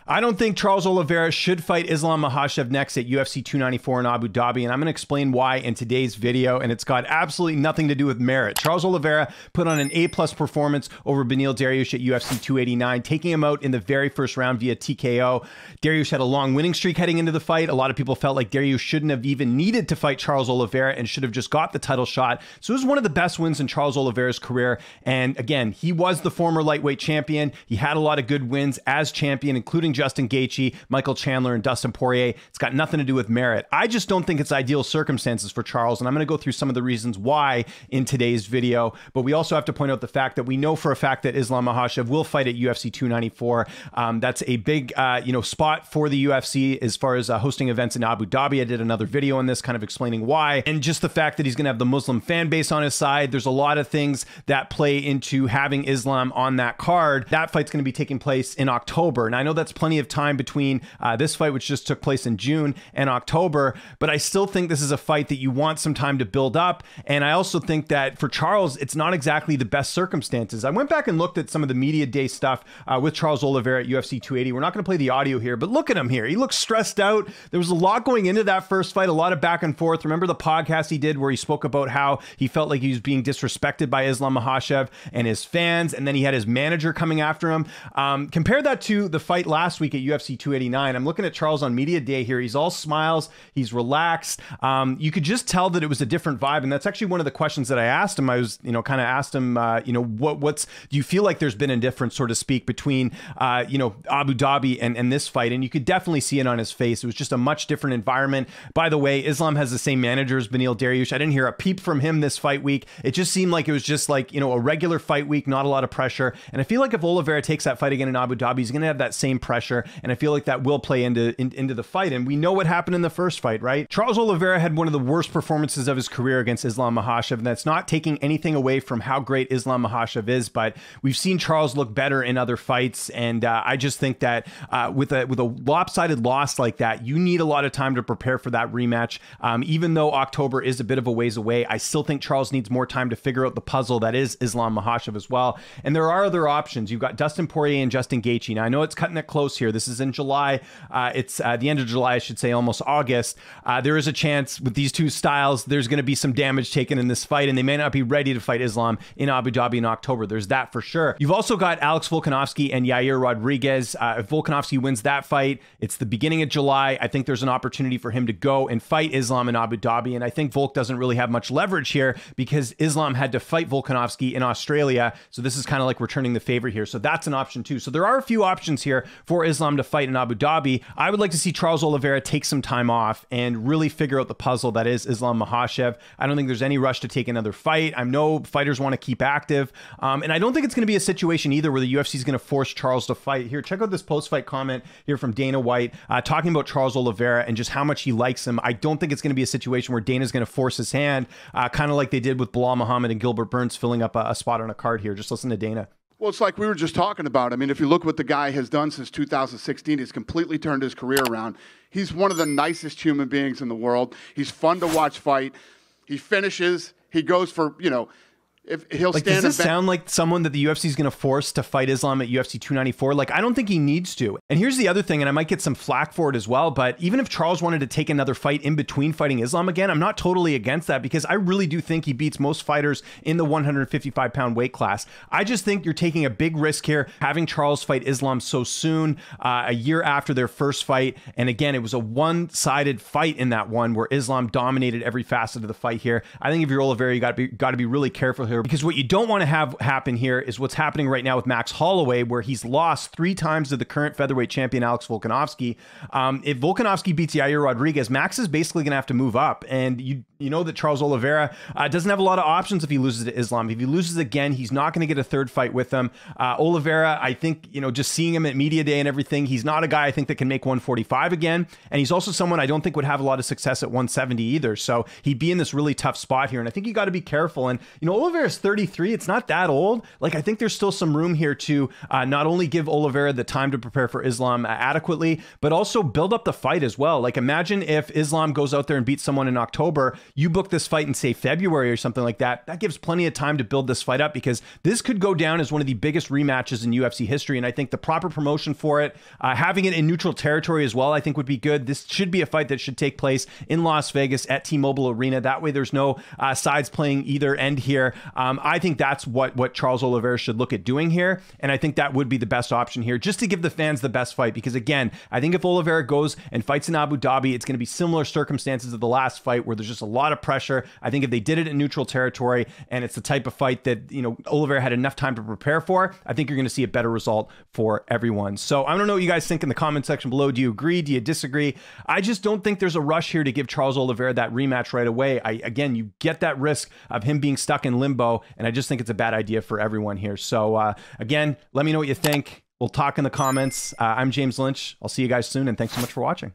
I don't think Charles Oliveira should fight Islam Makhachev next at UFC 294 in Abu Dhabi, and I'm going to explain why in today's video, and it's got absolutely nothing to do with merit. Charles Oliveira put on an A-plus performance over Beneil Dariush at UFC 289, taking him out in the very first round via TKO. Dariush had a long winning streak heading into the fight. A lot of people felt like Dariush shouldn't have even needed to fight Charles Oliveira and should have just got the title shot. So it was one of the best wins in Charles Oliveira's career, and again, he was the former lightweight champion. He had a lot of good wins as champion, including Justin Gaethje, Michael Chandler, and Dustin Poirier. It's got nothing to do with merit. I just don't think it's ideal circumstances for Charles, and I'm going to go through some of the reasons why in today's video. But we also have to point out the fact that we know for a fact that Islam Makhachev will fight at UFC 294. That's a big, spot for the UFC as far as hosting events in Abu Dhabi. I did another video on this, kind of explaining why, and just the fact that he's going to have the Muslim fan base on his side. There's a lot of things that play into having Islam on that card. That fight's going to be taking place in October, and I know that's plenty of time between this fight, which just took place in June, and October, but I still think this is a fight that you want some time to build up. And I also think that for Charles, it's not exactly the best circumstances. I went back and looked at some of the media day stuff with Charles Oliveira at UFC 280. We're not going to play the audio here, but look at him here. He looks stressed out. There was a lot going into that first fight, a lot of back and forth. Remember the podcast he did where he spoke about how he felt like he was being disrespected by Islam Makhachev and his fans, and then he had his manager coming after him. Compare that to the fight last week at UFC 289. I'm looking at Charles on media day here. He's all smiles. He's relaxed. You could just tell that it was a different vibe. And that's actually one of the questions that I asked him. I was, kind of asked him, do you feel like there's been a difference, so to speak, between, Abu Dhabi and this fight? And you could definitely see it on his face. It was just a much different environment. By the way, Islam has the same manager as Beneil Dariush. I didn't hear a peep from him this fight week. It just seemed like it was just like, a regular fight week, not a lot of pressure. And I feel like if Oliveira takes that fight again in Abu Dhabi, he's going to have that same pressure. And I feel like that will play into the fight. And we know what happened in the first fight, right? Charles Oliveira had one of the worst performances of his career against Islam Makhachev. And that's not taking anything away from how great Islam Makhachev is, but we've seen Charles look better in other fights. And I just think that with a lopsided loss like that, you need a lot of time to prepare for that rematch. Even though October is a bit of a ways away, I still think Charles needs more time to figure out the puzzle that is Islam Makhachev as well. And there are other options. You've got Dustin Poirier and Justin Gaethje. Now, I know it's cutting it close here. This is in July. It's the end of July, I should say, almost August. There is a chance with these two styles, there's going to be some damage taken in this fight, and they may not be ready to fight Islam in Abu Dhabi in October. There's that for sure. You've also got Alex Volkanovski and Yair Rodriguez. If Volkanovski wins that fight, it's the beginning of July. I think there's an opportunity for him to go and fight Islam in Abu Dhabi, and I think Volk doesn't really have much leverage here because Islam had to fight Volkanovski in Australia, so this is kind of like returning the favor here. So that's an option too. So there are a few options here for Islam to fight in Abu Dhabi. I would like to see Charles Oliveira take some time off and really figure out the puzzle that is Islam Makhachev. I don't think there's any rush to take another fight. I know fighters want to keep active, and I don't think it's going to be a situation either where the UFC is going to force Charles to fight. Here, check out this post-fight comment here from Dana White talking about Charles Oliveira and just how much he likes him. I don't think it's going to be a situation where Dana's going to force his hand, kind of like they did with Bilal Muhammad and Gilbert Burns filling up a spot on a card here. Just listen to Dana. Well, it's like we were just talking about. I mean, if you look what the guy has done since 2016, he's completely turned his career around. He's one of the nicest human beings in the world. He's fun to watch fight. He finishes. He goes for, if he'll like, stand. Does this sound like someone that the UFC is going to force to fight Islam at UFC 294? Like, I don't think he needs to. And here's the other thing, and I might get some flack for it as well, but even if Charles wanted to take another fight in between fighting Islam again, I'm not totally against that because I really do think he beats most fighters in the 155-pound weight class. I just think you're taking a big risk here, having Charles fight Islam so soon, a year after their first fight. And again, it was a one-sided fight in that one where Islam dominated every facet of the fight here. I think if you're Oliveira, you got to be really careful here, because what you don't want to have happen here is what's happening right now with Max Holloway, where he's lost 3 times to the current featherweight champion Alex Volkanovski. If Volkanovski beats Yair Rodriguez, Max is basically going to have to move up, and you know that Charles Oliveira doesn't have a lot of options if he loses to Islam. If he loses again, he's not going to get a third fight with him. Oliveira, I think, just seeing him at media day and everything, he's not a guy I think that can make 145 again, and he's also someone I don't think would have a lot of success at 170 either. So he'd be in this really tough spot here, and I think you got to be careful. And Oliveira's 33. It's not that old. Like, I think there's still some room here to not only give Oliveira the time to prepare for Islam adequately, but also build up the fight as well. Like, imagine if Islam goes out there and beats someone in October. you book this fight in, say, February or something like that, that gives plenty of time to build this fight up, because this could go down as one of the biggest rematches in UFC history. And I think the proper promotion for it, having it in neutral territory as well, I think would be good. This should be a fight that should take place in Las Vegas at T-Mobile Arena. That way there's no sides playing either end here. I think that's what Charles Oliveira should look at doing here. And I think that would be the best option here, just to give the fans the best fight. Because again, I think if Oliveira goes and fights in Abu Dhabi, it's going to be similar circumstances of the last fight, where there's just a lot of pressure. I think if they did it in neutral territory, and it's the type of fight that, you know, Oliveira had enough time to prepare for, I think you're going to see a better result for everyone. So I don't know what you guys think in the comment section below. Do you agree? Do you disagree? I just don't think there's a rush here to give Charles Oliveira that rematch right away. Again, you get that risk of him being stuck in limbo, and I just think it's a bad idea for everyone here. So again, let me know what you think. We'll talk in the comments. I'm James Lynch. I'll see you guys soon, and thanks so much for watching.